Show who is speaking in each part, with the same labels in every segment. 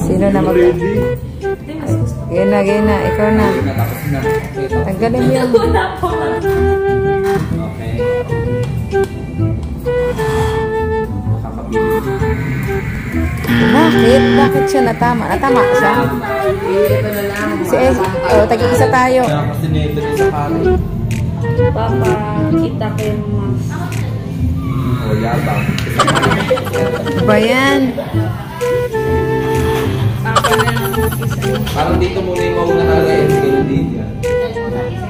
Speaker 1: Sino na mag... Gina. Ikaw na. Tanggalin mo yung...
Speaker 2: Okay.
Speaker 1: Bakit? Bakit siya natama? Natama siya?
Speaker 2: Ito na lang.
Speaker 1: Tagi-isa tayo.
Speaker 2: Kasi nito sa kare.
Speaker 3: Papa, kita ko yung
Speaker 2: Oh, yabang.
Speaker 1: Ba yan?
Speaker 2: Parang dito muna yung mauna talaga yung ganun dito yan.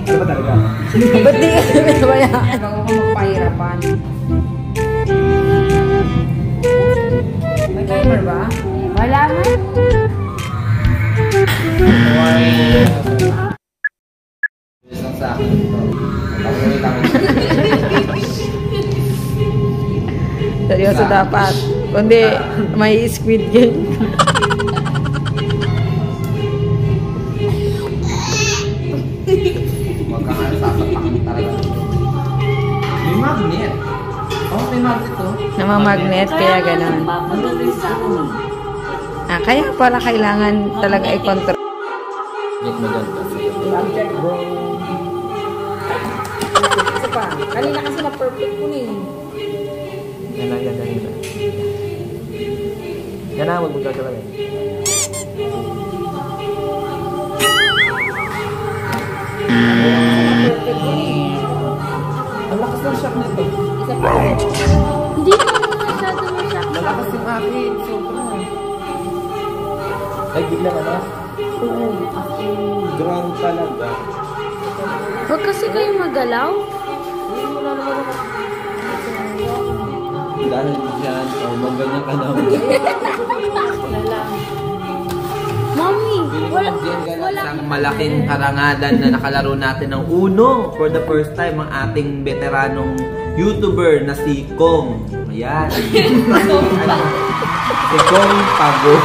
Speaker 2: Ano ba talaga?
Speaker 1: Ba't di ka nabayaan?
Speaker 3: bago ko magpahirapan. May timer ba? Wala na.
Speaker 2: Isang sa akin ito. Tapos lang.
Speaker 1: Seryoso dapat. Kundi may Squid Game.
Speaker 2: Magkakasasapakin talaga. May magnet. Oh, may magnet to.
Speaker 1: Namamagnet, kaya ganun. Kaya pala kailangan talaga i-control.
Speaker 2: Net maganda.
Speaker 3: Subject, bro. Isa pa. Kanina kasi na-perfect ko eh.
Speaker 2: Yan na. Yan na, huwag magkakalaga.
Speaker 3: Na-perfect ko eh.
Speaker 2: Ang lakas ng shock nito.
Speaker 3: Isa pa.
Speaker 4: Hindi ko masyado masyak.
Speaker 2: Malakas yung akin. Sobra. Ay, bigla na. Oo. Ground talaga.
Speaker 4: Huwag kasi kayo magalaw.
Speaker 2: Dahil dyan, magganyan ka naman.
Speaker 4: Mommy, wala.
Speaker 2: Isang malaking karangalan na nakalaro natin ng Uno for the first time ang ating veteranong YouTuber na si Kong. Ayan. Si Kong Pago.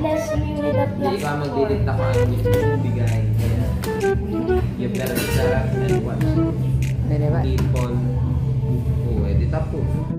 Speaker 4: Bless me with a
Speaker 2: Hindi ka mag-delete ako ang gusto mong bigay. You better start and watch.
Speaker 1: Diba?
Speaker 2: People. Oh, edit up po.